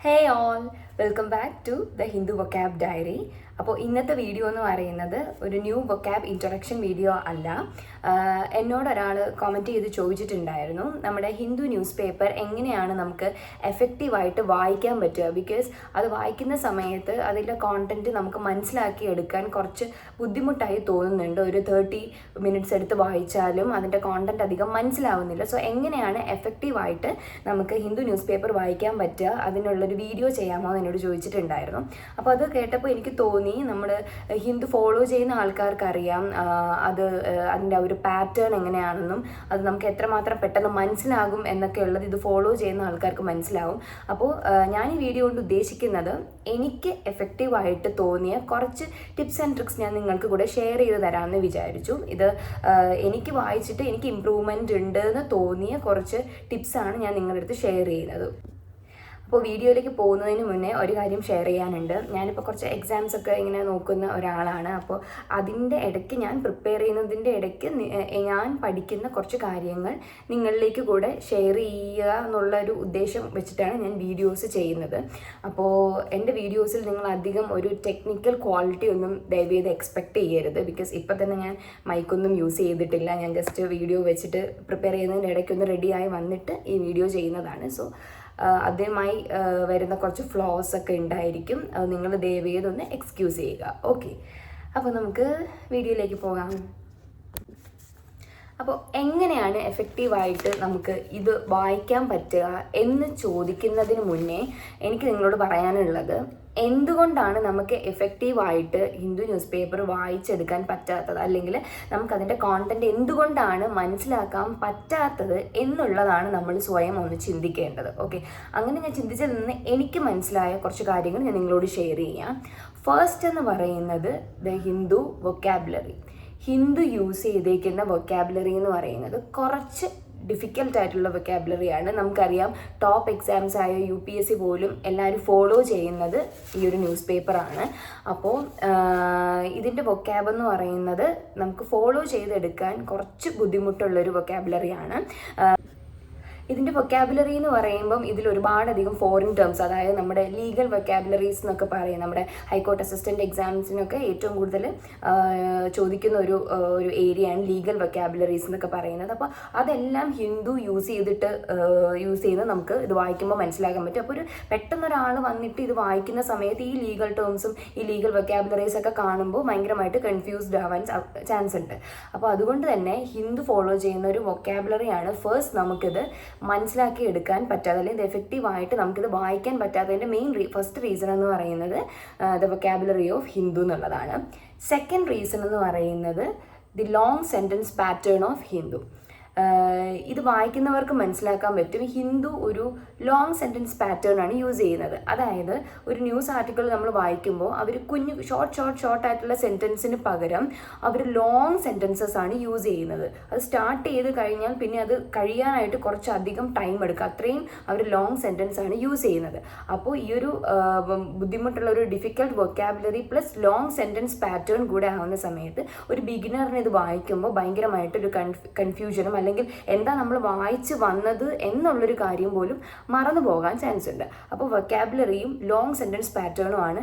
Hey all, welcome back to the Hindu Vocab Diary. അപ്പോൾ ഇന്നത്തെ video എന്ന് പറയുന്നത് ഒരു ന്യൂ വൊക്കാബ് ഇൻട്രൊഡക്ഷൻ വീഡിയോ അല്ല. എന്നോട് ഒരാൾ കമൻറ്റ് ചെയ്ത് ചോദിച്ചിട്ടുണ്ടായിരുന്നു നമ്മുടെ ഹിന്ദു ന്യൂസ് പേപ്പർ എങ്ങനെയാണ് നമുക്ക് എഫക്റ്റീവായിട്ട് വായിക്കാൻ പറ്റുക. ബിക്കോസ് അത് വായിക്കുന്ന സമയത്ത് അതിൻ്റെ കോണ്ടൻറ്റ് നമുക്ക് മനസ്സിലാക്കി എടുക്കാൻ കുറച്ച് ബുദ്ധിമുട്ടായി തോന്നുന്നുണ്ട്. ഒരു 30 മിനിറ്റ്സ് എടുത്ത് വായിച്ചാലും അതിൻ്റെ കോണ്ടൻറ്റ് അധികം മനസ്സിലാവുന്നില്ല. സോ എങ്ങനെയാണ് എഫക്റ്റീവായിട്ട് നമുക്ക് ഹിന്ദു ന്യൂസ് പേപ്പർ വായിക്കാൻ പറ്റുക, അതിനുള്ളൊരു വീഡിയോ ചെയ്യാമോ എന്ന് എന്നോട് ചോദിച്ചിട്ടുണ്ടായിരുന്നു. അപ്പോൾ അത് കേട്ടപ്പോൾ എനിക്ക് തോന്നി നമ്മൾ ഹിന്ദു ഫോളോ ചെയ്യുന്ന ആൾക്കാർക്ക് അറിയാം അതിൻ്റെ ഒരു പാറ്റേൺ എങ്ങനെയാണെന്നും അത് നമുക്ക് എത്രമാത്രം പെട്ടെന്ന് മനസ്സിലാകും എന്നൊക്കെ ഉള്ളത് ഇത് ഫോളോ ചെയ്യുന്ന ആൾക്കാർക്ക് മനസ്സിലാവും. അപ്പോൾ ഞാൻ ഈ വീഡിയോ കൊണ്ട് ഉദ്ദേശിക്കുന്നത് എനിക്ക് എഫക്റ്റീവായിട്ട് തോന്നിയ കുറച്ച് ടിപ്സ് ആൻഡ് ട്രിക്സ് ഞാൻ നിങ്ങൾക്ക് കൂടെ ഷെയർ ചെയ്ത് തരാമെന്ന് വിചാരിച്ചു. ഇത് എനിക്ക് വായിച്ചിട്ട് എനിക്ക് ഇമ്പ്രൂവ്മെൻ്റ് ഉണ്ട് എന്ന് തോന്നിയ കുറച്ച് ടിപ്സാണ് ഞാൻ നിങ്ങളുടെ അടുത്ത് ഷെയർ ചെയ്യുന്നത്. അപ്പോൾ വീഡിയോയിലേക്ക് പോകുന്നതിന് മുന്നേ ഒരു കാര്യം ഷെയർ ചെയ്യാനുണ്ട്. ഞാനിപ്പോൾ കുറച്ച് എക്സാംസ് ഒക്കെ ഇങ്ങനെ നോക്കുന്ന ഒരാളാണ്. അപ്പോൾ അതിൻ്റെ ഇടയ്ക്ക് ഞാൻ പ്രിപ്പയർ ചെയ്യുന്നതിൻ്റെ ഇടയ്ക്ക് ഞാൻ പഠിക്കുന്ന കുറച്ച് കാര്യങ്ങൾ നിങ്ങളിലേക്ക് കൂടെ ഷെയർ ചെയ്യുക എന്നുള്ളൊരു ഉദ്ദേശം വെച്ചിട്ടാണ് ഞാൻ വീഡിയോസ് ചെയ്യുന്നത്. അപ്പോൾ എൻ്റെ വീഡിയോസിൽ നിങ്ങൾ അധികം ഒരു ടെക്നിക്കൽ ക്വാളിറ്റി ഒന്നും ദയവ് ചെയ്ത് എക്സ്പെക്റ്റ് ചെയ്യരുത്. ബിക്കോസ് ഇപ്പം തന്നെ ഞാൻ മൈക്കൊന്നും യൂസ് ചെയ്തിട്ടില്ല. ഞാൻ ജസ്റ്റ് വീഡിയോ വെച്ചിട്ട് പ്രിപ്പയർ ചെയ്യുന്നതിൻ്റെ ഇടയ്ക്കൊന്ന് റെഡിയായി വന്നിട്ട് ഈ വീഡിയോ ചെയ്യുന്നതാണ്. സോ അതുമായി വരുന്ന കുറച്ച് ഫ്ലോസ് ഒക്കെ ഉണ്ടായിരിക്കും. അത് നിങ്ങൾ ദയവ് ചെയ്തൊന്ന് എക്സ്ക്യൂസ് ചെയ്യുക. ഓക്കെ, അപ്പോൾ നമുക്ക് വീഡിയോയിലേക്ക് പോകാം. അപ്പോൾ എങ്ങനെയാണ് എഫക്റ്റീവായിട്ട് നമുക്ക് ഇത് വായിക്കാൻ പറ്റുക എന്ന് ചോദിക്കുന്നതിന് മുന്നേ എനിക്ക് നിങ്ങളോട് പറയാനുള്ളത്, എന്തുകൊണ്ടാണ് നമുക്ക് എഫക്റ്റീവായിട്ട് ഹിന്ദു ന്യൂസ് പേപ്പർ വായിച്ചെടുക്കാൻ പറ്റാത്തത്, അല്ലെങ്കിൽ നമുക്കതിൻ്റെ കോണ്ടൻറ്റ് എന്തുകൊണ്ടാണ് മനസ്സിലാക്കാൻ പറ്റാത്തത് എന്നുള്ളതാണ് നമ്മൾ സ്വയം ഒന്ന് ചിന്തിക്കേണ്ടത്. ഓക്കെ, അങ്ങനെ ഞാൻ ചിന്തിച്ചതിൽ നിന്ന് എനിക്ക് മനസ്സിലായ കുറച്ച് കാര്യങ്ങൾ ഞാൻ നിങ്ങളോട് ഷെയർ ചെയ്യാം. ഫസ്റ്റ് എന്ന് പറയുന്നത് the Hindu vocabulary. Hindu use ചെയ്തേക്കുന്ന വൊക്കാബുലറി എന്ന് പറയുന്നത് കുറച്ച് ഡിഫിക്കൽട്ടായിട്ടുള്ള വൊക്കാബുലറിയാണ്. നമുക്കറിയാം ടോപ്പ് എക്സാംസ് ആയ UPSC പോലും എല്ലാവരും ഫോളോ ചെയ്യുന്നത് ഈ ഒരു ന്യൂസ് പേപ്പറാണ്. അപ്പോൾ ഇതിൻ്റെ വൊക്കാബ് എന്ന് പറയുന്നത് നമുക്ക് ഫോളോ ചെയ്തെടുക്കാൻ കുറച്ച് ബുദ്ധിമുട്ടുള്ളൊരു വൊക്കാബുലറിയാണ്. ഇതിൻ്റെ വൊക്കാബുലറി എന്ന് പറയുമ്പം ഇതിൽ ഒരുപാടധികം ഫോറിൻ ടേംസ്, അതായത് നമ്മുടെ ലീഗൽ വൊക്കാബുലറീസ് എന്നൊക്കെ പറയും. നമ്മുടെ ഹൈക്കോർട്ട് അസിസ്റ്റൻറ്റ് എക്സാംസിനൊക്കെ ഏറ്റവും കൂടുതൽ ചോദിക്കുന്ന ഒരു ഏരിയയാണ് ലീഗൽ വൊക്കാബുലറീസ് എന്നൊക്കെ പറയുന്നത്. അപ്പോൾ അതെല്ലാം ഹിന്ദു യൂസ് ചെയ്യുന്നത് നമുക്ക് ഇത് വായിക്കുമ്പോൾ മനസ്സിലാക്കാൻ പറ്റും. അപ്പോൾ ഒരു പെട്ടെന്നൊരാൾ വന്നിട്ട് ഇത് വായിക്കുന്ന സമയത്ത് ഈ ലീഗൽ ടേംസും ഈ ലീഗൽ വൊക്കാബുലറീസ് ഒക്കെ കാണുമ്പോൾ ഭയങ്കരമായിട്ട് കൺഫ്യൂസ്ഡ് ആവാൻ ചാൻസ് ഉണ്ട്. അപ്പോൾ അതുകൊണ്ട് തന്നെ ഹിന്ദു ഫോളോ ചെയ്യുന്ന ഒരു വൊക്കാബുലറിയാണ് ഫസ്റ്റ് നമുക്കിത് മനസ്സിലാക്കി എടുക്കാൻ പറ്റാതെ, അല്ലെങ്കിൽ ഇത് എഫക്റ്റീവായിട്ട് നമുക്കിത് വായിക്കാൻ പറ്റാത്തതിൻ്റെ ഫസ്റ്റ് റീസൺ എന്ന് പറയുന്നത് ദ വൊക്കാബുലറി ഓഫ് ഹിന്ദു എന്നുള്ളതാണ്. സെക്കൻഡ് റീസൺ എന്ന് പറയുന്നത് the long sentence pattern of Hindu. ഇത് വായിക്കുന്നവർക്ക് മനസ്സിലാക്കാൻ പറ്റും, ഹിന്ദു ഒരു ലോങ് സെൻറ്റൻസ് പാറ്റേൺ ആണ് യൂസ് ചെയ്യുന്നത്. അതായത് ഒരു ന്യൂസ് ആർട്ടിക്കിൾ നമ്മൾ വായിക്കുമ്പോൾ അവർ കുഞ്ഞു ഷോർട്ട് ആയിട്ടുള്ള സെൻറ്റൻസിന് പകരം അവർ ലോങ് സെൻറ്റൻസസ് ആണ് യൂസ് ചെയ്യുന്നത്. അത് സ്റ്റാർട്ട് ചെയ്ത് കഴിഞ്ഞാൽ പിന്നെ അത് കഴിയാനായിട്ട് കുറച്ചധികം ടൈം എടുക്കും. അത്രയും അവർ ലോങ് സെൻറ്റൻസ് ആണ് യൂസ് ചെയ്യുന്നത്. അപ്പോൾ ഈ ഒരു ബുദ്ധിമുട്ടുള്ള ഒരു difficult vocabulary plus long sentence pattern കൂടെ ആവുന്ന സമയത്ത് ഒരു ബിഗിനറിന് ഇത് വായിക്കുമ്പോൾ ഭയങ്കരമായിട്ടൊരു കൺഫ്യൂഷനും അല്ലെങ്കിൽ എന്താ നമ്മൾ വായിച്ച് വന്നത് എന്നുള്ളൊരു കാര്യം പോലും മറന്നു പോകാൻ ചാൻസ് ഉണ്ട്. അപ്പോൾ വൊക്കാബുലറിയും ലോങ് സെൻറ്റൻസ് പാറ്റേണുമാണ്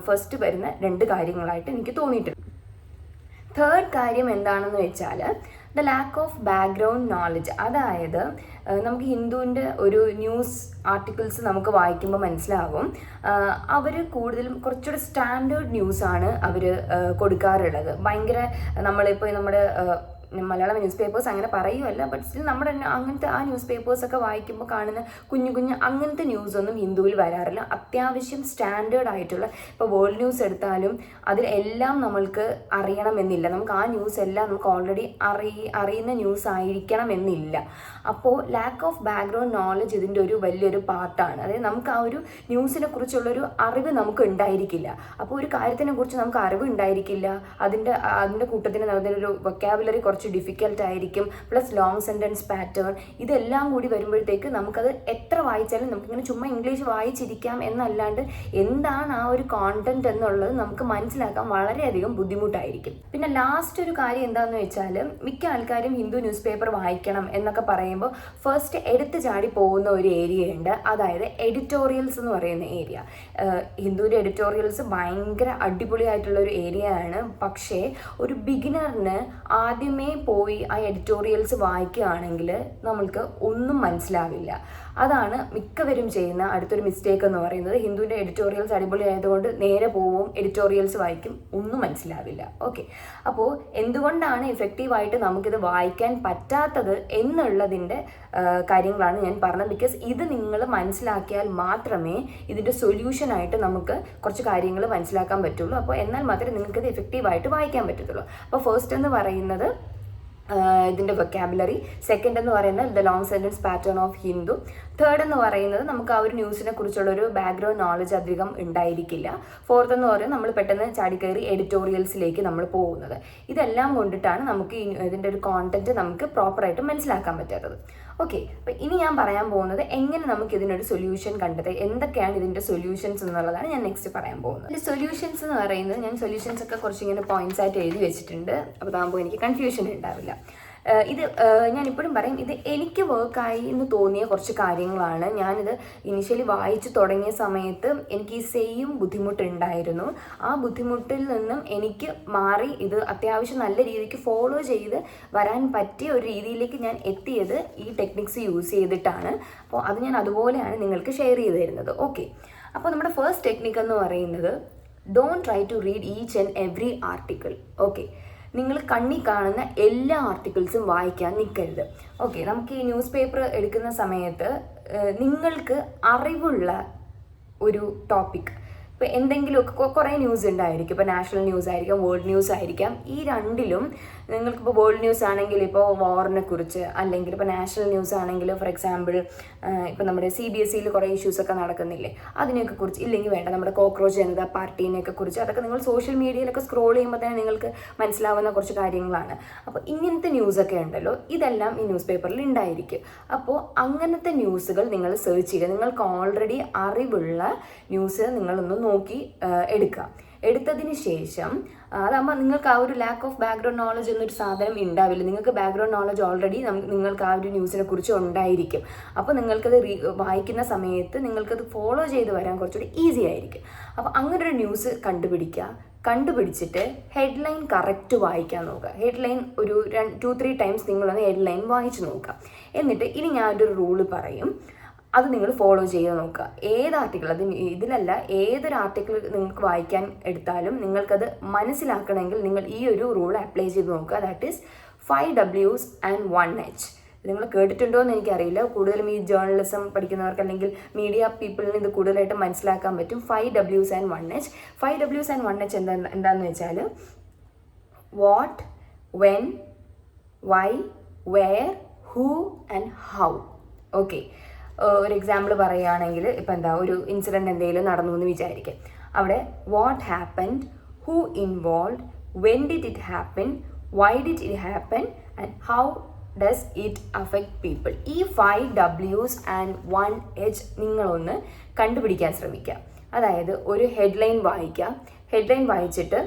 ഫസ്റ്റ് വരുന്ന 2 കാര്യങ്ങളായിട്ട് എനിക്ക് തോന്നിയിട്ടുണ്ട്. തേർഡ് കാര്യം എന്താണെന്ന് വെച്ചാൽ the lack of background knowledge. അതായത് നമുക്ക് ഹിന്ദുവിൻ്റെ ഒരു ന്യൂസ് ആർട്ടിക്കിൾസ് നമുക്ക് വായിക്കുമ്പോൾ മനസ്സിലാകും, അവർ കൂടുതലും കുറച്ചുകൂടെ സ്റ്റാൻഡേർഡ് ന്യൂസാണ് അവർ കൊടുക്കാറുള്ളത്. ഭയങ്കര നമ്മളിപ്പോൾ നമ്മുടെ മലയാളം ന്യൂസ് പേപ്പേഴ്സ് അങ്ങനെ പറയുമല്ല, ബട്ട് സ്റ്റിൽ നമ്മുടെ അങ്ങനത്തെ ആ ന്യൂസ് പേപ്പേഴ്സൊക്കെ വായിക്കുമ്പോൾ കാണുന്ന കുഞ്ഞു അങ്ങനത്തെ ന്യൂസൊന്നും ഹിന്ദുവിൽ വരാറില്ല. അത്യാവശ്യം സ്റ്റാൻഡേർഡ് ആയിട്ടുള്ള, ഇപ്പോൾ വേൾഡ് ന്യൂസ് എടുത്താലും അതിലെല്ലാം നമ്മൾക്ക് അറിയണമെന്നില്ല. നമുക്ക് ആ ന്യൂസ് എല്ലാം നമുക്ക് ഓൾറെഡി അറിയുന്ന ന്യൂസ് ആയിരിക്കണം എന്നില്ല. അപ്പോൾ ലാക്ക് ഓഫ് ബാക്ക്ഗ്രൗണ്ട് നോളജ് ഇതിൻ്റെ ഒരു വലിയൊരു പാർട്ടാണ്. അതായത് നമുക്ക് ആ ഒരു ന്യൂസിനെ കുറിച്ചുള്ളൊരു അറിവ് നമുക്ക് ഉണ്ടായിരിക്കില്ല. അപ്പോൾ ഒരു കാര്യത്തിനെ കുറിച്ച് നമുക്ക് അറിവ് ഉണ്ടായിരിക്കില്ല, അതിൻ്റെ കൂട്ടത്തിന് അതിൻ്റെ ഒരു വൊക്കാബുലറി കുറച്ച് കുറച്ച് ഡിഫിക്കൽട്ട് ആയിരിക്കും, പ്ലസ് ലോങ് സെൻറ്റൻസ് പാറ്റേൺ ഇതെല്ലാം കൂടി വരുമ്പോഴത്തേക്ക് നമുക്കത് എത്ര വായിച്ചാലും നമുക്കിങ്ങനെ ചുമ്മാ ഇംഗ്ലീഷ് വായിച്ചിരിക്കാം എന്നല്ലാണ്ട് എന്താണ് ആ ഒരു കോണ്ടന്റ് എന്നുള്ളത് നമുക്ക് മനസ്സിലാക്കാൻ വളരെയധികം ബുദ്ധിമുട്ടായിരിക്കും. പിന്നെ ലാസ്റ്റ് ഒരു കാര്യം എന്താണെന്ന് വെച്ചാൽ, മിക്ക ആൾക്കാരും ഹിന്ദു ന്യൂസ് പേപ്പർ വായിക്കണം എന്നൊക്കെ പറയുമ്പോൾ ഫസ്റ്റ് എടുത്തു ചാടി പോകുന്ന ഒരു ഏരിയ ഉണ്ട്, അതായത് എഡിറ്റോറിയൽസ് എന്ന് പറയുന്ന ഏരിയ. ഹിന്ദുവിൻ്റെ എഡിറ്റോറിയൽസ് ഭയങ്കര അടിപൊളിയായിട്ടുള്ള ഒരു ഏരിയ ആണ്. പക്ഷേ ഒരു ബിഗിനറിന് ആദ്യമേ പോയി ആ എഡിറ്റോറിയൽസ് വായിക്കുകയാണെങ്കിൽ നമ്മൾക്ക് ഒന്നും മനസ്സിലാവില്ല. അതാണ് മിക്കവരും ചെയ്യുന്ന അടുത്തൊരു മിസ്റ്റേക്ക് എന്ന് പറയുന്നത്. ഹിന്ദുവിൻ്റെ എഡിറ്റോറിയൽസ് അടിപൊളി ആയതുകൊണ്ട് നേരെ പോവും, എഡിറ്റോറിയൽസ് വായിക്കും, ഒന്നും മനസ്സിലാവില്ല. ഓക്കെ, അപ്പോൾ എന്തുകൊണ്ടാണ് ഇഫക്റ്റീവായിട്ട് നമുക്കിത് വായിക്കാൻ പറ്റാത്തത് എന്നുള്ളതിൻ്റെ കാര്യങ്ങളാണ് ഞാൻ പറഞ്ഞത്. ബിക്കോസ് ഇത് നിങ്ങൾ മനസ്സിലാക്കിയാൽ മാത്രമേ ഇതിൻ്റെ സൊല്യൂഷനായിട്ട് നമുക്ക് കുറച്ച് കാര്യങ്ങൾ മനസ്സിലാക്കാൻ പറ്റുള്ളൂ. അപ്പോൾ എന്നാൽ മാത്രമേ നിങ്ങൾക്കിത് എഫക്റ്റീവായിട്ട് വായിക്കാൻ പറ്റത്തുള്ളൂ. അപ്പോൾ ഫസ്റ്റ് എന്ന് പറയുന്നത് ഇതിൻ്റെ വൊക്കാബുലറി, സെക്കൻഡ് എന്ന് പറയുന്നത് the long sentence pattern of Hindu, third എന്ന് പറയുന്നത് നമുക്ക് ആ ഒരു ന്യൂസിനെ കുറിച്ചുള്ളൊരു ബാക്ക്ഗ്രൗണ്ട് നോളജ് അധികം ഉണ്ടായിരിക്കില്ല, ഫോർത്ത് എന്ന് പറയുന്നത് നമ്മൾ പെട്ടെന്ന് ചാടിക്കയറി എഡിറ്റോറിയൽസിലേക്ക് നമ്മൾ പോകുന്നത്. ഇതെല്ലാം കൊണ്ടിട്ടാണ് നമുക്ക് ഇതിൻ്റെ ഒരു കോണ്ടന്റ് നമുക്ക് പ്രോപ്പറായിട്ട് മനസ്സിലാക്കാൻ പറ്റാത്തത്. ഓക്കെ, അപ്പോൾ ഇനി ഞാൻ പറയാൻ പോകുന്നത് എങ്ങനെ നമുക്ക് ഇതിനൊരു സൊല്യൂഷൻ കണ്ടെത്തുക, എന്തൊക്കെയാണ് ഇതിൻ്റെ സൊല്യൂഷൻസ് എന്നുള്ളതാണ് ഞാൻ നെക്സ്റ്റ് പറയാൻ പോകുന്നത്. ഇതിൻ്റെ സൊല്യൂഷൻസ് എന്ന് പറയുന്നത് ഞാൻ സൊല്യൂഷൻസ് ഒക്കെ കുറച്ച് ഇങ്ങനെ പോയിന്റ്സ് ആയിട്ട് എഴുതി വെച്ചിട്ടുണ്ട്, അപ്പോൾ അതാകുമ്പോൾ എനിക്ക് കൺഫ്യൂഷൻ ഉണ്ടാവില്ല. ഇത് ഞാൻ ഇപ്പോഴും പറയും, ഇത് എനിക്ക് വർക്കായി എന്ന് തോന്നിയ കുറച്ച് കാര്യങ്ങളാണ്. ഞാനിത് ഇനിഷ്യലി വായിച്ചു തുടങ്ങിയ സമയത്ത് എനിക്ക് ഈ സെയിം ബുദ്ധിമുട്ടുണ്ടായിരുന്നു. ആ ബുദ്ധിമുട്ടിൽ നിന്നും എനിക്ക് മാറി ഇത് അത്യാവശ്യം നല്ല രീതിക്ക് ഫോളോ ചെയ്ത് വരാൻ പറ്റിയ ഒരു രീതിയിലേക്ക് ഞാൻ എത്തിയത് ഈ ടെക്നിക്സ് യൂസ് ചെയ്തിട്ടാണ്. അപ്പോൾ അത് ഞാൻ അതുപോലെയാണ് നിങ്ങൾക്ക് ഷെയർ ചെയ്ത് തരുന്നത്. ഓക്കെ, അപ്പോൾ നമ്മുടെ ഫസ്റ്റ് ടെക്നിക്ക് എന്ന് പറയുന്നത് don't try to read each and every article. Okay, നിങ്ങൾ കണ്ണി കാണുന്ന എല്ലാ ആർട്ടിക്കിൾസും വായിക്കാൻ നിൽക്കരുത്. ഓക്കെ, നമുക്ക് ഈ ന്യൂസ് പേപ്പർ എടുക്കുന്ന സമയത്ത് നിങ്ങൾക്ക് അറിവുള്ള ഒരു ടോപ്പിക്, ഇപ്പോൾ എന്തെങ്കിലുമൊക്കെ കുറേ ന്യൂസ് ഉണ്ടായിരിക്കും. ഇപ്പോൾ നാഷണൽ ന്യൂസ് ആയിരിക്കാം, വേൾഡ് ന്യൂസ് ആയിരിക്കാം. ഈ രണ്ടിലും നിങ്ങൾക്കിപ്പോൾ വേൾഡ് ന്യൂസ് ആണെങ്കിൽ ഇപ്പോൾ വാറിനെ കുറിച്ച്, അല്ലെങ്കിൽ ഇപ്പോൾ നാഷണൽ ന്യൂസ് ആണെങ്കിൽ ഫോർ എക്സാമ്പിൾ ഇപ്പോൾ നമ്മുടെ CBSEയിൽ കുറേ ഇഷ്യൂസൊക്കെ നടക്കുന്നില്ലേ, അതിനെയൊക്കെ കുറിച്ച്, ഇല്ലെങ്കിൽ വേണ്ട നമ്മുടെ കോക്രോച്ച് ജനതാ പാർട്ടീനെയൊക്കെ കുറിച്ച്, അതൊക്കെ നിങ്ങൾ സോഷ്യൽ മീഡിയയിലൊക്കെ സ്ക്രോൾ ചെയ്യുമ്പോൾ തന്നെ നിങ്ങൾക്ക് മനസ്സിലാവുന്ന കുറച്ച് കാര്യങ്ങളാണ്. അപ്പോൾ ഇങ്ങനത്തെ ന്യൂസൊക്കെ ഉണ്ടല്ലോ, ഇതെല്ലാം ഈ ന്യൂസ് പേപ്പറിൽ ഉണ്ടായിരിക്കും. അപ്പോൾ അങ്ങനത്തെ ന്യൂസുകൾ നിങ്ങൾ സെർച്ച് ചെയ്യുക. നിങ്ങൾക്ക് ഓൾറെഡി അറിവുള്ള ന്യൂസ് നിങ്ങളൊന്ന് നോക്കി എടുക്കുക. എടുത്തതിന് ശേഷം അതാകുമ്പോൾ നിങ്ങൾക്ക് ആ ഒരു ലാക്ക് ഓഫ് ബാക്ക്ഗ്രൗണ്ട് നോളജ് എന്നൊരു സാധനം ഉണ്ടാവില്ല. നിങ്ങൾക്ക് ബാക്ക്ഗ്രൗണ്ട് നോളജ് ഓൾറെഡി നിങ്ങൾക്ക് ആ ഒരു ന്യൂസിനെ കുറിച്ച് ഉണ്ടായിരിക്കും. അപ്പോൾ നിങ്ങൾക്കത് വായിക്കുന്ന സമയത്ത് നിങ്ങൾക്കത് ഫോളോ ചെയ്ത് വരാൻ കുറച്ചുകൂടി ഈസി ആയിരിക്കും. അപ്പോൾ അങ്ങനൊരു ന്യൂസ് കണ്ടുപിടിച്ചിട്ട് ഹെഡ്ലൈൻ കറക്റ്റ് വായിക്കാൻ നോക്കുക. ഹെഡ്ലൈൻ ഒരു 2-3 ടൈംസ് നിങ്ങളൊന്ന് ഹെഡ്ലൈൻ വായിച്ച് നോക്കുക. എന്നിട്ട് ഇനി ഞാനൊരു റൂള് പറയും, അത് നിങ്ങൾ ഫോളോ ചെയ്ത് നോക്കുക. ഏത് ആർട്ടിക്കിൾ, അത് ഇതിലല്ല, ഏതൊരു ആർട്ടിക്കിൾ നിങ്ങൾക്ക് വായിക്കാൻ എടുത്താലും നിങ്ങൾക്കത് മനസ്സിലാക്കണമെങ്കിൽ നിങ്ങൾ ഈ ഒരു റൂൾ അപ്ലൈ ചെയ്ത് നോക്കുക. That is 5 Ws and 1 H. നിങ്ങൾ കേട്ടിട്ടുണ്ടോ എന്ന് എനിക്കറിയില്ല. കൂടുതലും ഈ ജേർണലിസം പഠിക്കുന്നവർക്ക് അല്ലെങ്കിൽ മീഡിയ പീപ്പിളിന് ഇത് കൂടുതലായിട്ട് മനസ്സിലാക്കാൻ പറ്റും. 5 Ws and 1 H. 5 Ws and 1 H എന്താണെന്ന് വെച്ചാൽ what, when, why, where, who and how. Okay, ഒരു എക്സാമ്പിൾ പറയുകയാണെങ്കിൽ ഇപ്പം ഒരു ഇൻസിഡൻറ്റ് എന്തെങ്കിലും നടന്നു എന്ന് വിചാരിക്കും. അവിടെ what happened, who involve, when did it happen, why did it happen and how does it affect people. ഈ 5 Ws and 1 H നിങ്ങളൊന്ന് കണ്ടുപിടിക്കാൻ ശ്രമിക്കുക. അതായത് ഒരു ഹെഡ്ലൈൻ വായിക്കുക. ഹെഡ്ലൈൻ വായിച്ചിട്ട്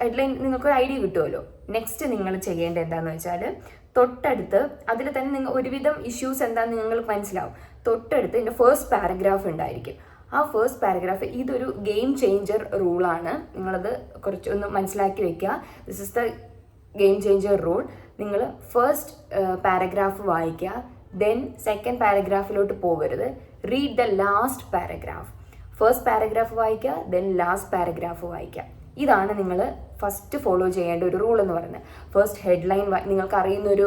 ഹെഡ്ലൈൻ നിങ്ങൾക്കൊരു ഐഡിയ കിട്ടുമല്ലോ. നെക്സ്റ്റ് നിങ്ങൾ ചെയ്യേണ്ടത് എന്താണെന്ന് വെച്ചാൽ തൊട്ടടുത്ത് അതിൽ തന്നെ നിങ്ങൾ ഒരുവിധം ഇഷ്യൂസ് എന്താണെന്ന് നിങ്ങൾക്ക് മനസ്സിലാവും. തൊട്ടടുത്ത് ഇതിൻ്റെ ഫസ്റ്റ് പാരഗ്രാഫ് ഉണ്ടായിരിക്കും. ആ ഫസ്റ്റ് പാരഗ്രാഫ് ഇതൊരു ഗെയിം ചേഞ്ചർ റൂളാണ്. നിങ്ങളത് കുറച്ചൊന്ന് മനസ്സിലാക്കി വെക്കുക. This is the game changer rule. നിങ്ങൾ ഫസ്റ്റ് പാരഗ്രാഫ് വായിക്കുക, ദെൻ സെക്കൻഡ് പാരഗ്രാഫിലോട്ട് പോകരുത്. Read the last paragraph. First paragraph വായിക്കുക, ദെൻ ലാസ്റ്റ് പാരഗ്രാഫ് വായിക്കുക. ഇതാണ് നിങ്ങൾ ഫസ്റ്റ് ഫോളോ ചെയ്യേണ്ട ഒരു റൂൾ എന്ന് പറയുന്നത്. ഫസ്റ്റ് ഹെഡ്ലൈൻ, നിങ്ങൾക്ക് അറിയുന്നൊരു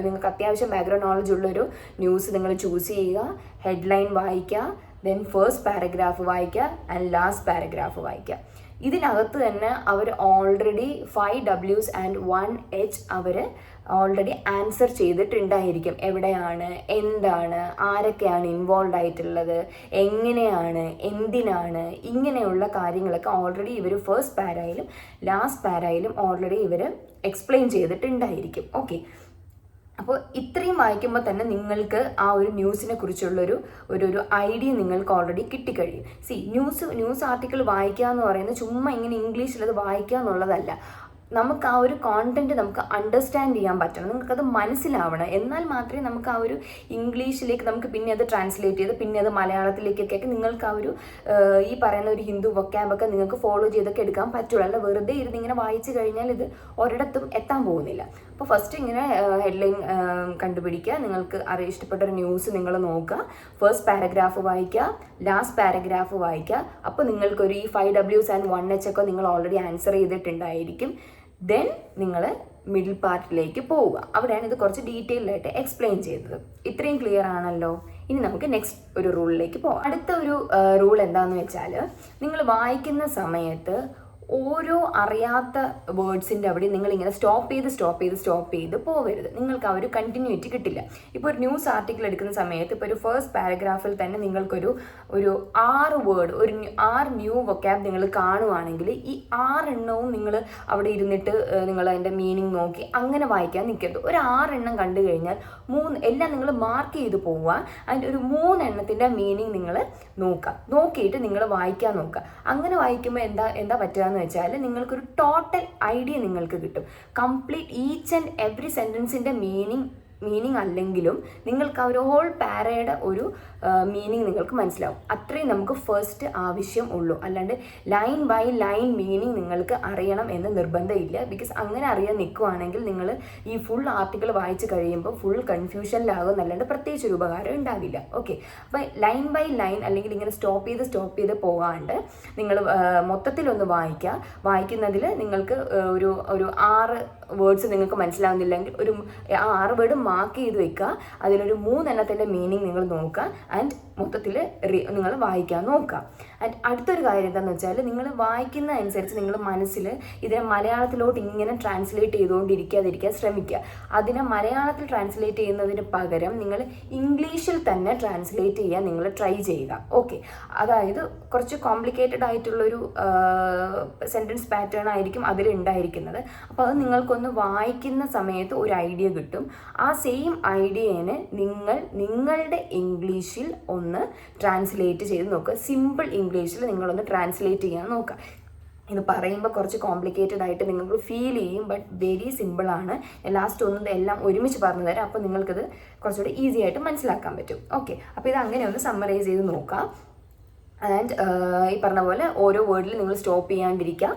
നിങ്ങൾക്ക് അത്യാവശ്യം ബാക്ക്ഗ്രൗണ്ട് നോളജ് ഉള്ളൊരു ന്യൂസ് നിങ്ങൾ ചൂസ് ചെയ്യുക, ഹെഡ്ലൈൻ വായിക്കുക, ദെൻ ഫസ്റ്റ് പാരഗ്രാഫ് വായിക്കുക ആൻഡ് ലാസ്റ്റ് പാരഗ്രാഫ് വായിക്കുക. ഇതിനകത്ത് തന്നെ അവർ ഓൾറെഡി 5 Ws ആൻഡ് 1 H അവർ ഓൾറെഡി ആൻസർ ചെയ്തിട്ടുണ്ടായിരിക്കും. എവിടെയാണ്, എന്താണ്, ആരൊക്കെയാണ് ഇൻവോൾവ് ആയിട്ടുള്ളത്, എങ്ങനെയാണ്, എന്തിനാണ്, ഇങ്ങനെയുള്ള കാര്യങ്ങളൊക്കെ ഓൾറെഡി ഇവർ ഫസ്റ്റ് പാരയിലും ലാസ്റ്റ് പാരയിലും ഓൾറെഡി ഇവർ എക്സ്പ്ലെയിൻ ചെയ്തിട്ടുണ്ടായിരിക്കും. ഓക്കെ, അപ്പോൾ ഇത്രയും വായിക്കുമ്പോൾ തന്നെ നിങ്ങൾക്ക് ആ ഒരു ന്യൂസിനെ കുറിച്ചുള്ളൊരു ഒരു ഐഡിയ നിങ്ങൾക്ക് ഓൾറെഡി കിട്ടിക്കഴിയും. ന്യൂസ് ആർട്ടിക്കിൾ വായിക്കുക എന്ന് പറയുന്നത് ചുമ്മാ ഇങ്ങനെ ഇംഗ്ലീഷിൽ അത് വായിക്കുക എന്നുള്ളതല്ല. നമുക്ക് ആ ഒരു കോണ്ടന്റ് നമുക്ക് അണ്ടർസ്റ്റാൻഡ് ചെയ്യാൻ പറ്റണം, നിങ്ങൾക്കത് മനസ്സിലാവണം. എന്നാൽ മാത്രമേ നമുക്ക് ആ ഒരു ഇംഗ്ലീഷിലേക്ക് നമുക്ക് പിന്നെ അത് ട്രാൻസ്ലേറ്റ് ചെയ്ത് പിന്നെ അത് മലയാളത്തിലേക്കൊക്കെ നിങ്ങൾക്ക് ആ ഒരു ഈ പറയുന്ന ഒരു ഹിന്ദു വൊക്കാബൊക്കെ നിങ്ങൾക്ക് ഫോളോ ചെയ്തൊക്കെ എടുക്കാൻ പറ്റുള്ളൂ. അല്ല വെറുതെ ഇരുന്ന് ഇങ്ങനെ വായിച്ചു കഴിഞ്ഞാൽ ഇത് ഒരിടത്തും എത്താൻ പോകുന്നില്ല. അപ്പോൾ ഫസ്റ്റ് ഇങ്ങനെ ഹെഡ്ലൈൻ കണ്ടുപിടിക്കുക, നിങ്ങൾക്ക് ഇഷ്ടപ്പെട്ടൊരു ന്യൂസ് നിങ്ങൾ നോക്കുക, ഫസ്റ്റ് പാരഗ്രാഫ് വായിക്കുക, ലാസ്റ്റ് പാരഗ്രാഫ് വായിക്കുക. അപ്പോൾ നിങ്ങൾക്കൊരു ഈ 5 Ws ആൻഡ് 1 H ഒക്കെ നിങ്ങൾ ഓൾറെഡി ആൻസർ ചെയ്തിട്ടുണ്ടായിരിക്കും. ദെൻ നിങ്ങൾ മിഡിൽ പാർട്ടിലേക്ക് പോവുക. അവിടെയാണ് ഇത് കുറച്ച് ഡീറ്റെയിൽഡ് ആയിട്ട് എക്സ്പ്ലെയിൻ ചെയ്തത്. ഇത്രയും ക്ലിയർ ആണല്ലോ. ഇനി നമുക്ക് നെക്സ്റ്റ് ഒരു റൂളിലേക്ക് പോകാം. അടുത്ത ഒരു റൂൾ എന്താണെന്ന് വെച്ചാൽ, നിങ്ങൾ വായിക്കുന്ന സമയത്ത് ഓരോ അറിയാത്ത വേർഡ്സിൻ്റെ അവിടെ നിങ്ങളിങ്ങനെ സ്റ്റോപ്പ് ചെയ്ത് പോകരുത്. നിങ്ങൾക്ക് ആ ഒരു കണ്ടിന്യൂറ്റി കിട്ടില്ല. ഇപ്പോൾ ഒരു ന്യൂസ് ആർട്ടിക്കിൾ എടുക്കുന്ന സമയത്ത് ഇപ്പോൾ ഒരു ഫസ്റ്റ് പാരഗ്രാഫിൽ തന്നെ നിങ്ങൾക്കൊരു 6 വേർഡ്, 6 ന്യൂ വൊക്കാബ് നിങ്ങൾ കാണുവാണെങ്കിൽ ഈ 6 എണ്ണവും നിങ്ങൾ അവിടെ ഇരുന്നിട്ട് നിങ്ങൾ അതിൻ്റെ മീനിങ് നോക്കി അങ്ങനെ വായിക്കാൻ നിൽക്കരുത്. ഒരു 6 എണ്ണം കണ്ടു കഴിഞ്ഞാൽ 3 എല്ലാം നിങ്ങൾ മാർക്ക് ചെയ്ത് പോവുക. അതിൻ്റെ ഒരു 3 എണ്ണത്തിൻ്റെ മീനിങ് നിങ്ങൾ നോക്കിയിട്ട് നിങ്ങൾ വായിക്കാൻ നോക്കുക. അങ്ങനെ വായിക്കുമ്പോൾ എന്താ പറ്റുക വെച്ചാൽ നിങ്ങൾക്കൊരു ടോട്ടൽ ഐഡിയ നിങ്ങൾക്ക് കിട്ടും. കംപ്ലീറ്റ് ഈച്ച് ആൻഡ് എവറി സെൻറ്റൻസിൻ്റെ മീനിങ് അല്ലെങ്കിലും നിങ്ങൾക്ക് ആ ഒരു ഹോൾ പാരയുടെ ഒരു മീനിങ് നിങ്ങൾക്ക് മനസ്സിലാവും. അത്രയും നമുക്ക് ഫസ്റ്റ് ആവശ്യം ഉള്ളൂ. അല്ലാണ്ട് ലൈൻ ബൈ ലൈൻ മീനിങ് നിങ്ങൾക്ക് അറിയണം എന്ന് നിർബന്ധമില്ല. ബിക്കോസ് അങ്ങനെ അറിയാൻ നിൽക്കുവാണെങ്കിൽ നിങ്ങൾ ഈ ഫുൾ ആർട്ടിക്കിൾ വായിച്ച് കഴിയുമ്പോൾ ഫുൾ കൺഫ്യൂഷനിലാകും, അല്ലാണ്ട് പ്രത്യേകിച്ച് ഒരു ഉപകാരം ഉണ്ടാവില്ല. ഓക്കെ, അപ്പോൾ ലൈൻ ബൈ ലൈൻ അല്ലെങ്കിൽ ഇങ്ങനെ സ്റ്റോപ്പ് ചെയ്ത് പോകാണ്ട് നിങ്ങൾ മൊത്തത്തിലൊന്ന് വായിക്കുന്നതിൽ നിങ്ങൾക്ക് ഒരു 6 വേർഡ്സ് നിങ്ങൾക്ക് മനസ്സിലാവുന്നില്ലെങ്കിൽ ഒരു 6 വേർഡ് മാർക്ക് ചെയ്ത് വെക്കുക. അതിലൊരു 3 എണ്ണത്തിൻ്റെ മീനിങ് നിങ്ങൾ നോക്കുക ആൻഡ് മൊത്തത്തിൽ നിങ്ങൾ വായിക്കാൻ നോക്കുക. ആൻഡ് അടുത്തൊരു കാര്യം എന്താണെന്ന് വെച്ചാൽ, നിങ്ങൾ വായിക്കുന്ന അനുസരിച്ച് നിങ്ങൾ മനസ്സിൽ ഇതിനെ മലയാളത്തിലോട്ട് ഇങ്ങനെ ട്രാൻസ്ലേറ്റ് ചെയ്തുകൊണ്ടിരിക്കാതിരിക്കാൻ ശ്രമിക്കുക. അതിനെ മലയാളത്തിൽ ട്രാൻസ്ലേറ്റ് ചെയ്യുന്നതിന് പകരം നിങ്ങൾ ഇംഗ്ലീഷിൽ തന്നെ ട്രാൻസ്ലേറ്റ് ചെയ്യാൻ നിങ്ങൾ ട്രൈ ചെയ്യുക. ഓക്കെ, അതായത് കുറച്ച് കോംപ്ലിക്കേറ്റഡ് ആയിട്ടുള്ളൊരു സെൻറ്റൻസ് പാറ്റേൺ ആയിരിക്കും അതിലുണ്ടായിരിക്കുന്നത്. അപ്പോൾ അത് നിങ്ങൾക്കൊന്ന് വായിക്കുന്ന സമയത്ത് ഒരു ഐഡിയ കിട്ടും. ആ സെയിം ഐഡിയേനെ നിങ്ങളുടെ ഇംഗ്ലീഷിൽ ഒന്ന് ട്രാൻസ്ലേറ്റ് ചെയ്ത് നോക്കുക. സിമ്പിൾ ഇംഗ്ലീഷിൽ നിങ്ങളൊന്ന് ട്രാൻസ്ലേറ്റ് ചെയ്യാൻ നോക്കുക. ഇത് പറയുമ്പോൾ കുറച്ച് കോംപ്ലിക്കേറ്റഡ് ആയിട്ട് നിങ്ങൾക്ക് ഫീൽ ചെയ്യും, ബട്ട് വെരി സിമ്പിളാണ്. ലാസ്റ്റ് ഒന്നും എല്ലാം ഒരുമിച്ച് പറഞ്ഞു തരാം. അപ്പോൾ നിങ്ങൾക്കിത് കുറച്ചുകൂടി ഈസി ആയിട്ട് മനസ്സിലാക്കാൻ പറ്റും. ഓക്കെ, അപ്പോൾ ഇത് അങ്ങനെ ഒന്ന് സമ്മറൈസ് ചെയ്ത് നോക്കാം. ആൻഡ് ഈ പറഞ്ഞ പോലെ ഓരോ വേർഡിൽ നിങ്ങൾ സ്റ്റോപ്പ് ചെയ്യാണ്ടിരിക്കുക.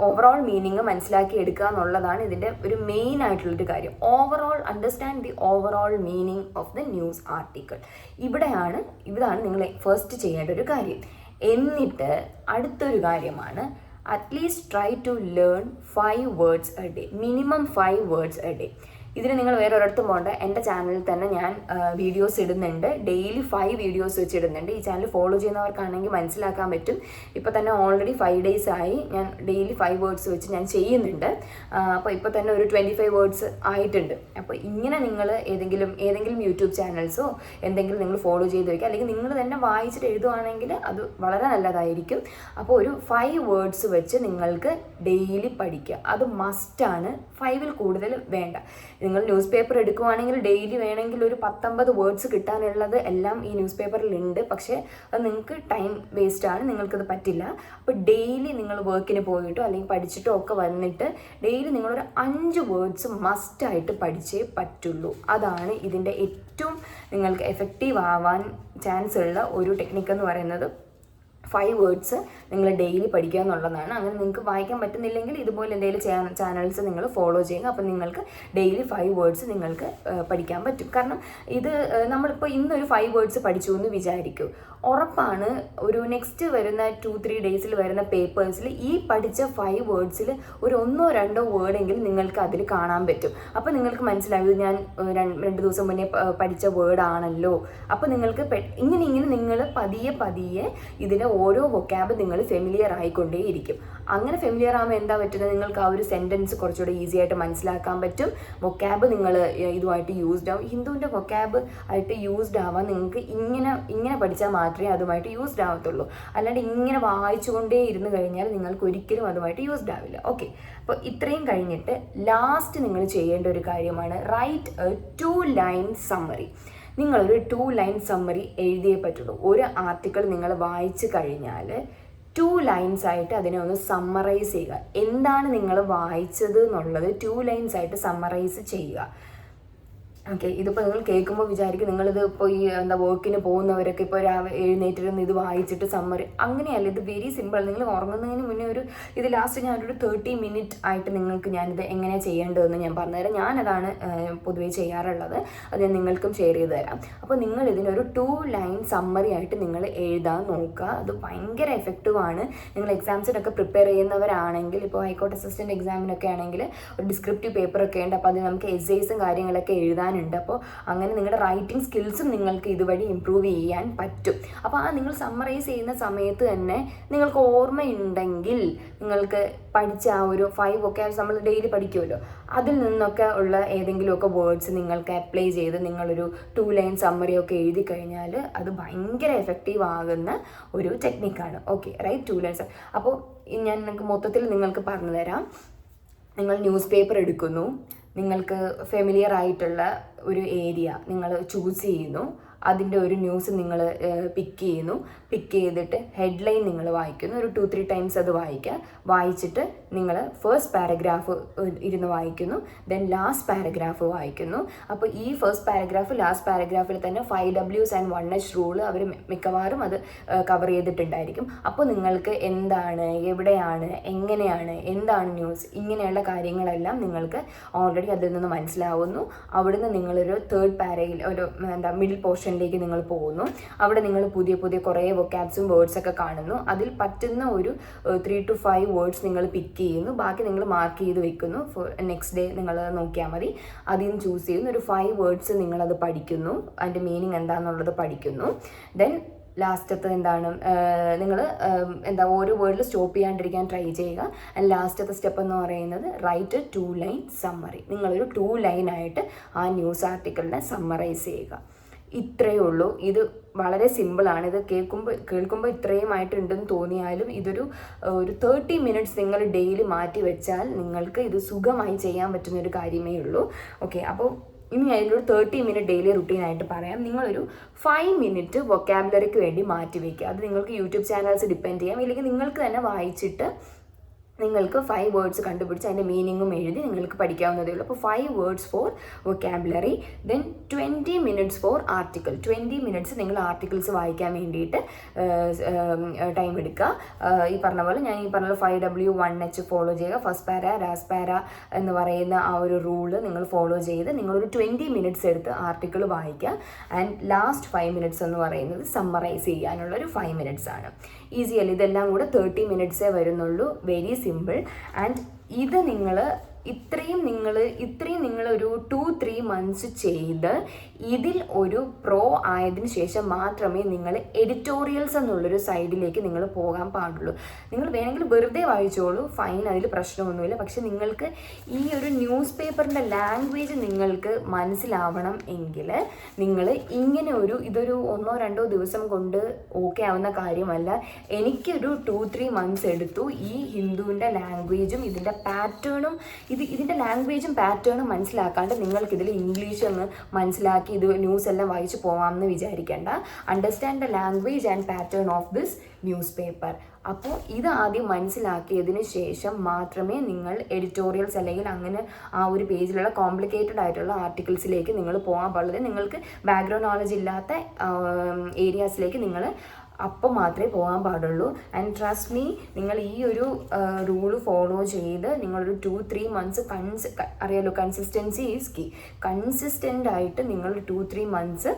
ഓവറോൾ മീനിങ് മനസ്സിലാക്കി എടുക്കുക എന്നുള്ളതാണ് ഇതിൻ്റെ ഒരു മെയിൻ ആയിട്ടുള്ളൊരു കാര്യം. Overall understand the overall meaning of the news article. ഇതാണ് നിങ്ങൾ ഫസ്റ്റ് ചെയ്യേണ്ട ഒരു കാര്യം. എന്നിട്ട് അടുത്തൊരു കാര്യമാണ്, at least try to learn 5 words a day. Minimum 5 words a day. ഇതിന് നിങ്ങൾ വേറെ ഒരിടത്തും പോകണ്ട. എൻ്റെ ചാനലിൽ തന്നെ ഞാൻ വീഡിയോസ് ഇടുന്നുണ്ട്. ഡെയിലി 5 വീഡിയോസ് വെച്ച് ഇടുന്നുണ്ട്. ഈ ചാനൽ ഫോളോ ചെയ്യുന്നവർക്കാണെങ്കിൽ മനസ്സിലാക്കാൻ പറ്റും. ഇപ്പോൾ തന്നെ ഓൾറെഡി 5 days ആയി ഞാൻ ഡെയിലി 5 വേർഡ്സ് വെച്ച് ഞാൻ ചെയ്യുന്നുണ്ട്. അപ്പോൾ ഇപ്പോൾ തന്നെ ഒരു 25 വേർഡ്സ് ആയിട്ടുണ്ട്. അപ്പോൾ ഇങ്ങനെ നിങ്ങൾ ഏതെങ്കിലും യൂട്യൂബ് ചാനൽസോ എന്തെങ്കിലും നിങ്ങൾ ഫോളോ ചെയ്ത് വയ്ക്കുക, അല്ലെങ്കിൽ നിങ്ങൾ തന്നെ വായിച്ചിട്ട് എഴുതുവാണെങ്കിൽ അത് വളരെ നല്ലതായിരിക്കും. അപ്പോൾ ഒരു 5 വേർഡ്സ് വെച്ച് നിങ്ങൾക്ക് ഡെയിലി പഠിക്കുക. അത് മസ്റ്റാണ്. 5ൽ കൂടുതൽ വേണ്ട. നിങ്ങൾ ന്യൂസ് പേപ്പർ എടുക്കുവാണെങ്കിൽ ഡെയിലി വേണമെങ്കിൽ ഒരു 19 വേർഡ്സ് കിട്ടാനുള്ളത് എല്ലാം ഈ ന്യൂസ് പേപ്പറിൽ ഉണ്ട്. പക്ഷേ അത് നിങ്ങൾക്ക് ടൈം വേസ്റ്റാണ്, നിങ്ങൾക്കത് പറ്റില്ല. അപ്പോൾ ഡെയിലി നിങ്ങൾ വർക്കിന് പോയിട്ടോ അല്ലെങ്കിൽ പഠിച്ചിട്ടോ ഒക്കെ വന്നിട്ട് ഡെയിലി നിങ്ങളൊരു 5 വേർഡ്സ് മസ്റ്റായിട്ട് പഠിച്ചേ പറ്റുള്ളൂ. അതാണ് ഇതിൻ്റെ ഏറ്റവും നിങ്ങൾക്ക് എഫക്റ്റീവ് ആവാൻ ചാൻസ് ഉള്ള ഒരു ടെക്നിക്ക് എന്ന് പറയുന്നത്. 5 വേർഡ്സ് നിങ്ങൾ ഡെയിലി പഠിക്കുക എന്നുള്ളതാണ്. അങ്ങനെ നിങ്ങൾക്ക് വായിക്കാൻ പറ്റുന്നില്ലെങ്കിൽ ഇതുപോലെ എന്തെങ്കിലും ചാനൽസ് നിങ്ങൾ ഫോളോ ചെയ്യുക. അപ്പം നിങ്ങൾക്ക് ഡെയിലി 5 വേർഡ്സ് നിങ്ങൾക്ക് പഠിക്കാൻ പറ്റും. കാരണം ഇത് നമ്മളിപ്പോൾ ഇന്നൊരു 5 വേർഡ്സ് പഠിച്ചു എന്ന് വിചാരിക്കൂ, ഉറപ്പാണ് ഒരു നെക്സ്റ്റ് വരുന്ന 2-3 ഡേയ്സിൽ വരുന്ന പേപ്പേഴ്സിൽ ഈ പഠിച്ച 5 വേർഡ്സിൽ ഒരു 1-2 വേർഡെങ്കിലും നിങ്ങൾക്ക് അതിൽ കാണാൻ പറ്റും. അപ്പോൾ നിങ്ങൾക്ക് മനസ്സിലാവും ഇത് ഞാൻ 2 ദിവസം മുന്നേ പഠിച്ച വേർഡാണല്ലോ. അപ്പോൾ നിങ്ങൾക്ക് ഇങ്ങനെ നിങ്ങൾ പതിയെ ഇതിനെ ഓരോ വൊക്കാബ് നിങ്ങൾ ഫെമിലിയർ ആയിക്കൊണ്ടേയിരിക്കും. അങ്ങനെ ഫെമിലിയർ ആകുമ്പോൾ എന്താ പറ്റുന്നത്, നിങ്ങൾക്ക് ആ ഒരു സെൻറ്റൻസ് കുറച്ചുകൂടെ ഈസി ആയിട്ട് മനസ്സിലാക്കാൻ പറ്റും. വൊക്കാബ് നിങ്ങൾ ഇതുമായിട്ട് യൂസ്ഡ് ആവും. ഹിന്ദുവിൻ്റെ വൊക്കാബ് ആയിട്ട് യൂസ്ഡ് ആവാൻ നിങ്ങൾക്ക് ഇങ്ങനെ പഠിച്ചാൽ മാത്രമേ അതുമായിട്ട് യൂസ്ഡ് ആവത്തുള്ളൂ. അല്ലാണ്ട് ഇങ്ങനെ വായിച്ചുകൊണ്ടേ ഇരുന്ന് കഴിഞ്ഞാൽ നിങ്ങൾക്ക് ഒരിക്കലും അതുമായിട്ട് യൂസ്ഡ് ആവില്ല. ഓക്കെ, അപ്പോൾ ഇത്രയും കഴിഞ്ഞിട്ട് ലാസ്റ്റ് നിങ്ങൾ ചെയ്യേണ്ട ഒരു കാര്യമാണ് റൈറ്റ് എ 2 ലൈൻ സമ്മറി. നിങ്ങളൊരു 2 ലൈൻ സമ്മറി എഴുതിയേ പറ്റുള്ളൂ. ഒരു ആർട്ടിക്കിൾ നിങ്ങൾ വായിച്ചു കഴിഞ്ഞാൽ 2 ലൈൻസ് ആയിട്ട് അതിനെ ഒന്ന് സമ്മറൈസ് ചെയ്യുക. എന്താണ് നിങ്ങൾ വായിച്ചത് എന്നുള്ളത് 2 ലൈൻസ് ആയിട്ട് സമ്മറൈസ് ചെയ്യുക. ഓക്കെ, ഇതിപ്പോൾ നിങ്ങൾ കേൾക്കുമ്പോൾ വിചാരിക്കും നിങ്ങളിത് ഇപ്പോൾ ഈ വർക്കിന് പോകുന്നവരൊക്കെ ഇപ്പോൾ എഴുന്നേറ്റിരുന്ന് ഇത് വായിച്ചിട്ട് സമ്മറി, അങ്ങനെയല്ല. ഇത് വെരി സിമ്പിൾ. നിങ്ങൾ ഉറങ്ങുന്നതിന് മുന്നേ ഇത് ലാസ്റ്റ് ഞാനൊരു 30 മിനിറ്റ് ആയിട്ട് നിങ്ങൾക്ക് ഞാനിത് എങ്ങനെയാണ് ചെയ്യേണ്ടതെന്ന് ഞാൻ പറഞ്ഞുതരാം. ഞാനതാണ് പൊതുവേ ചെയ്യാറുള്ളത്. അത് ഞാൻ നിങ്ങൾക്കും ഷെയർ ചെയ്ത് തരാം. അപ്പോൾ നിങ്ങൾ ഇതിനൊരു 2 ലൈൻ സമ്മറി ആയിട്ട് നിങ്ങൾ എഴുതാൻ നോക്കുക. അത് ഭയങ്കര എഫക്റ്റീവാണ്. നിങ്ങൾ എക്സാംസിനൊക്കെ പ്രിപ്പയർ ചെയ്യുന്നവരാണെങ്കിൽ, ഇപ്പോൾ ഹൈക്കോർട്ട് അസിസ്റ്റൻറ്റ് എക്സാമിനൊക്കെ ആണെങ്കിൽ ഒരു ഡിസ്ക്രിപ്റ്റീവ് പേപ്പറൊക്കെ ഉണ്ട്. അപ്പോൾ അത് നമുക്ക് എസ്സേസും കാര്യങ്ങളൊക്കെ എഴുതാൻ ഉണ്ട്. അപ്പോൾ അങ്ങനെ നിങ്ങളുടെ റൈറ്റിംഗ് സ്കിൽസും നിങ്ങൾക്ക് ഇതുവഴി ഇമ്പ്രൂവ് ചെയ്യാൻ പറ്റും. അപ്പോൾ നിങ്ങൾ സമ്മറൈസ് ചെയ്യുന്ന സമയത്ത് തന്നെ നിങ്ങൾക്ക് ഓർമ്മയുണ്ടെങ്കിൽ നിങ്ങൾക്ക് പഠിച്ച ആ ഒരു 5 വൊക്കാബ്സ് നമ്മൾ ഡെയിലി പഠിക്കുമല്ലോ, അതിൽ നിന്നൊക്കെ ഉള്ള ഏതെങ്കിലുമൊക്കെ വേർഡ്സ് നിങ്ങൾക്ക് അപ്ലൈ ചെയ്ത് നിങ്ങളൊരു 2 ലൈൻ സമ്മറി ഒക്കെ എഴുതി കഴിഞ്ഞാൽ അത് ഭയങ്കര എഫക്റ്റീവ് ആകുന്ന ഒരു ടെക്നിക്കാണ്. Okay, right 2 lines. അപ്പോൾ ഞാൻ നിങ്ങൾക്ക് മൊത്തത്തിൽ നിങ്ങൾക്ക് പറഞ്ഞു തരാം. നിങ്ങൾ ന്യൂസ് പേപ്പർ എടുക്കുന്നു, നിങ്ങൾക്ക് ഫെമിലിയർ ആയിട്ടുള്ള ഒരു ഏരിയ നിങ്ങൾ ചൂസ് ചെയ്യുന്നു, അതിൻ്റെ ഒരു ന്യൂസ് നിങ്ങൾ പിക്ക് ചെയ്യുന്നു. പിക്ക് ചെയ്തിട്ട് ഹെഡ്ലൈൻ നിങ്ങൾ വായിക്കുന്നു. ഒരു 2-3 ടൈംസ് അത് വായിച്ചിട്ട് നിങ്ങൾ ഫസ്റ്റ് പാരഗ്രാഫ് ഇരുന്ന് വായിക്കുന്നു. ദെൻ ലാസ്റ്റ് പാരഗ്രാഫ് വായിക്കുന്നു. അപ്പോൾ ഈ ഫസ്റ്റ് പാരഗ്രാഫ് ലാസ്റ്റ് പാരഗ്രാഫിൽ തന്നെ 5Ws ആൻഡ് 1H റൂൾ അവർ മിക്കവാറും അത് കവർ ചെയ്തിട്ടുണ്ടായിരിക്കും. അപ്പോൾ നിങ്ങൾക്ക് എന്താണ്, എവിടെയാണ്, എങ്ങനെയാണ്, എന്താണ് ന്യൂസ്, ഇങ്ങനെയുള്ള കാര്യങ്ങളെല്ലാം നിങ്ങൾക്ക് ഓൾറെഡി അതിൽ നിന്ന് മനസ്സിലാവുന്നു. അവിടുന്ന് നിങ്ങളൊരു 3rd പാരയിൽ ഒരു മിഡിൽ പോർഷനിലേക്ക് നിങ്ങൾ പോകുന്നു. അവിടെ നിങ്ങൾ പുതിയ കുറേ വൊക്കാബ്സും വേർഡ്സൊക്കെ കാണുന്നു. അതിൽ പറ്റുന്ന ഒരു 3 to 5 വേർഡ്സ് നിങ്ങൾ പിക്ക് ചെയ്യുന്നു. ബാക്കി നിങ്ങൾ മാർക്ക് ചെയ്ത് വെക്കുന്നു. നെക്സ്റ്റ് ഡേ നിങ്ങൾ നോക്കിയാൽ മതി. അതിൽ നിന്ന് ചൂസ് ചെയ്യുന്നു. ഒരു 5 വേർഡ്സ് നിങ്ങളത് പഠിക്കുന്നു, അതിൻ്റെ മീനിങ് എന്താണെന്നുള്ളത് പഠിക്കുന്നു. ദെൻ ലാസ്റ്റത്തെ എന്താണ്, നിങ്ങൾ ഓരോ വേർഡിൽ സ്റ്റോപ്പ് ചെയ്യാണ്ടിരിക്കാൻ ട്രൈ ചെയ്യുക. ആൻഡ് ലാസ്റ്റത്തെ സ്റ്റെപ്പ് എന്ന് പറയുന്നത് റൈറ്റ് 2 ലൈൻ സമ്മറി. നിങ്ങളൊരു 2 ലൈനായിട്ട് ആ ന്യൂസ് ആർട്ടിക്കിളിനെ സമ്മറൈസ് ചെയ്യുക. ഇത്രയേ ഉള്ളൂ. ഇത് വളരെ സിമ്പിളാണ്. ഇത് കേൾക്കുമ്പോൾ ഇത്രയുമായിട്ടുണ്ടെന്ന് തോന്നിയാലും ഇതൊരു 30 മിനിറ്റ്സ് നിങ്ങൾ ഡെയിലി മാറ്റി വെച്ചാൽ നിങ്ങൾക്ക് ഇത് സുഖമായി ചെയ്യാൻ പറ്റുന്നൊരു കാര്യമേ ഉള്ളൂ. ഓക്കെ, അപ്പോൾ ഇനി അതിലൊരു 30 മിനിറ്റ് ഡെയിലി റുട്ടീനായിട്ട് പറയാം. നിങ്ങളൊരു 5 മിനിറ്റ് വൊക്കാബുലറിക്ക് വേണ്ടി മാറ്റി വയ്ക്കുക. അത് നിങ്ങൾക്ക് യൂട്യൂബ് ചാനൽസ് ഡിപ്പെൻഡ് ചെയ്യാം, ഇല്ലെങ്കിൽ നിങ്ങൾക്ക് തന്നെ വായിച്ചിട്ട് നിങ്ങൾക്ക് 5 വേർഡ്സ് കണ്ടുപിടിച്ച് അതിൻ്റെ മീനിങ്ങും എഴുതി നിങ്ങൾക്ക് പഠിക്കാവുന്നതേ ഉള്ളൂ. അപ്പോൾ 5 words for vocabulary. Then 20 minutes for article. 20 minutes നിങ്ങൾ ആർട്ടിക്കിൾസ് വായിക്കാൻ വേണ്ടിയിട്ട് ടൈം എടുക്കുക. ഈ പറഞ്ഞ പോലെ ഞാൻ ഈ പറഞ്ഞ 5W 1H ഫോളോ ചെയ്യുക. ഫസ്റ്റ് പാര, ലാസ്റ്റ് പാര എന്ന് പറയുന്ന ആ ഒരു റൂള് നിങ്ങൾ ഫോളോ ചെയ്ത് നിങ്ങളൊരു 20 മിനിറ്റ്സ് എടുത്ത് ആർട്ടിക്കിൾ വായിക്കുക. ആൻഡ് ലാസ്റ്റ് 5 മിനിറ്റ്സ് എന്ന് പറയുന്നത് സമ്മറൈസ് ചെയ്യാനുള്ള ഒരു 5 മിനിറ്റ്സ് ആണ്. ഈസി അല്ല. ഇതെല്ലാം കൂടെ 30 മിനിറ്റ്സേ വരുന്നുള്ളൂ. Very simple. ആൻഡ് ഇത് ഇത്രയും നിങ്ങൾ ഒരു 2-3 മന്ത്സ് ചെയ്ത് ഇതിൽ ഒരു പ്രോ ആയതിനു ശേഷം മാത്രമേ നിങ്ങൾ എഡിറ്റോറിയൽസ് എന്നുള്ളൊരു സൈഡിലേക്ക് നിങ്ങൾ പോകാൻ പാടുള്ളൂ. നിങ്ങൾ വേണമെങ്കിൽ വെറുതെ വായിച്ചോളൂ, ഫൈൻ, അതിൽ പ്രശ്നമൊന്നുമില്ല. പക്ഷെ നിങ്ങൾക്ക് ഈ ഒരു ന്യൂസ് പേപ്പറിൻ്റെ ലാംഗ്വേജ് നിങ്ങൾക്ക് മനസ്സിലാവണം എങ്കിൽ നിങ്ങൾ ഇങ്ങനെ ഇതൊരു 1-2 ദിവസം കൊണ്ട് ഓക്കെ ആവുന്ന കാര്യമല്ല. എനിക്കൊരു 2-3 മന്ത്സ് എടുത്തു ഈ ഹിന്ദുവിൻ്റെ ലാംഗ്വേജും ഇതിൻ്റെ പാറ്റേണും ഇതിൻ്റെ ലാംഗ്വേജും പാറ്റേണും മനസ്സിലാക്കാണ്ട് നിങ്ങൾക്കിതിൽ ഇംഗ്ലീഷ് ഒന്ന് മനസ്സിലാക്കി ഇത് ന്യൂസ് എല്ലാം വായിച്ച് പോകാമെന്ന് വിചാരിക്കേണ്ട. Understand the language and pattern of this news paper. അപ്പോൾ ഇത് ആദ്യം മനസ്സിലാക്കിയതിന് ശേഷം മാത്രമേ നിങ്ങൾ എഡിറ്റോറിയൽസ് അല്ലെങ്കിൽ അങ്ങനെ ആ ഒരു പേജിലുള്ള കോംപ്ലിക്കേറ്റഡ് ആയിട്ടുള്ള ആർട്ടിക്കിൾസിലേക്ക് നിങ്ങൾ പോകാൻ പാടുള്ളൂ. നിങ്ങൾക്ക് ബാക്ക്ഗ്രൗണ്ട് നോളജ് ഇല്ലാത്ത ഏരിയാസിലേക്ക് നിങ്ങൾ അപ്പം മാത്രമേ പോകാൻ പാടുള്ളൂ. ആൻഡ് ട്രസ്റ്റ് മീ, നിങ്ങൾ ഈ ഒരു റൂള് ഫോളോ ചെയ്ത് നിങ്ങളൊരു 2-3 മന്ത്സ് അറിയാലോ, കൺസിസ്റ്റൻസി ഈസ് കീ. കൺസിസ്റ്റൻ്റ് ആയിട്ട് നിങ്ങൾ 2-3 മന്ത്സ്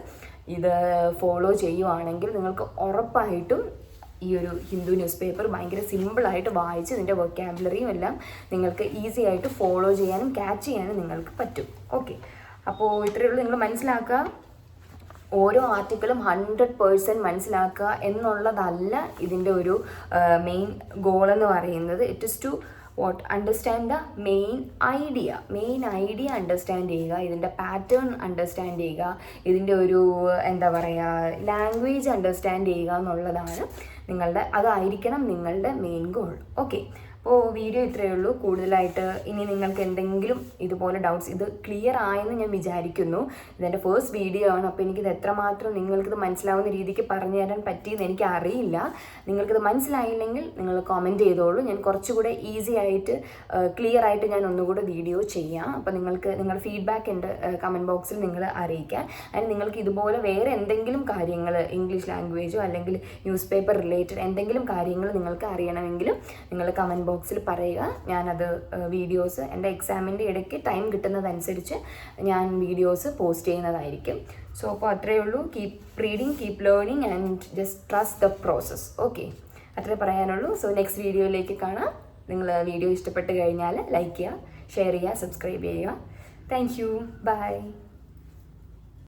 ഇത് ഫോളോ ചെയ്യുവാണെങ്കിൽ നിങ്ങൾക്ക് ഉറപ്പായിട്ടും ഈ ഒരു ഹിന്ദു ന്യൂസ് പേപ്പർ ഭയങ്കര സിമ്പിളായിട്ട് വായിച്ച് ഇതിൻ്റെ വൊക്കാബുലറിയും എല്ലാം നിങ്ങൾക്ക് ഈസി ആയിട്ട് ഫോളോ ചെയ്യാനും ക്യാച്ച് ചെയ്യാനും നിങ്ങൾക്ക് പറ്റും. ഓക്കെ, അപ്പോൾ ഇത്രയേ ഉള്ളൂ. നിങ്ങൾ മനസ്സിലാക്കുക, ഓരോ ആർട്ടിക്കിളും 100% മനസ്സിലാക്കുക എന്നുള്ളതല്ല ഇതിൻ്റെ ഒരു മെയിൻ ഗോൾ എന്ന് പറയുന്നത്. It is to understand the main idea understand ചെയ്യുക, ഇതിൻ്റെ പാറ്റേൺ അണ്ടർസ്റ്റാൻഡ് ചെയ്യുക, ഇതിൻ്റെ ഒരു എന്താ പറയുക ലാംഗ്വേജ് അണ്ടർസ്റ്റാൻഡ് ചെയ്യുക എന്നുള്ളതാണ് അതായിരിക്കണം നിങ്ങളുടെ മെയിൻ ഗോൾ. ഓക്കെ, അപ്പോൾ വീഡിയോ ഇത്രയേ ഉള്ളൂ. കൂടുതലായിട്ട് ഇനി നിങ്ങൾക്ക് എന്തെങ്കിലും ഇതുപോലെ ഡൗട്ട്സ്, ഇത് ക്ലിയർ ആയെന്ന് ഞാൻ വിചാരിക്കുന്നു. ഇതെൻ്റെ ഫസ്റ്റ് വീഡിയോ ആണ്, അപ്പോൾ എനിക്കിത് എത്രമാത്രം നിങ്ങൾക്കിത് മനസ്സിലാവുന്ന രീതിക്ക് പറഞ്ഞു തരാൻ പറ്റിയെന്ന് എനിക്ക് അറിയില്ല. നിങ്ങൾക്കിത് മനസ്സിലായില്ലെങ്കിൽ നിങ്ങൾ കമൻറ്റ് ചെയ്തോളൂ. ഞാൻ കുറച്ചുകൂടെ ഈസി ആയിട്ട് ക്ലിയർ ആയിട്ട് ഞാൻ ഒന്നുകൂടെ വീഡിയോ ചെയ്യാം. അപ്പോൾ നിങ്ങളുടെ ഫീഡ്ബാക്ക് എൻ്റെ കമൻറ്റ് ബോക്സിൽ നിങ്ങൾ അറിയിക്കുക. അതിന് നിങ്ങൾക്ക് ഇതുപോലെ വേറെ എന്തെങ്കിലും കാര്യങ്ങൾ ഇംഗ്ലീഷ് ലാംഗ്വേജോ അല്ലെങ്കിൽ ന്യൂസ് പേപ്പർ റിലേറ്റഡ് എന്തെങ്കിലും കാര്യങ്ങൾ നിങ്ങൾക്ക് അറിയണമെങ്കിലും നിങ്ങൾ കമൻറ്റ് ബോക്സിൽ പറയുക. ഞാനത് വീഡിയോസ് എൻ്റെ എക്സാമിൻ്റെ ഇടയ്ക്ക് ടൈം കിട്ടുന്നതനുസരിച്ച് ഞാൻ വീഡിയോസ് പോസ്റ്റ് ചെയ്യുന്നതായിരിക്കും. സോ അപ്പോൾ അത്രയേ ഉള്ളൂ. Keep reading, keep learning and just trust the process. Okay, അത്രേ പറയാനുള്ളൂ. സോ നെക്സ്റ്റ് വീഡിയോയിലേക്ക് കാണാം. നിങ്ങൾ വീഡിയോ ഇഷ്ടപ്പെട്ട് കഴിഞ്ഞാൽ ലൈക്ക് ചെയ്യുക, ഷെയർ ചെയ്യുക, സബ്സ്ക്രൈബ് ചെയ്യുക. Thank you, by.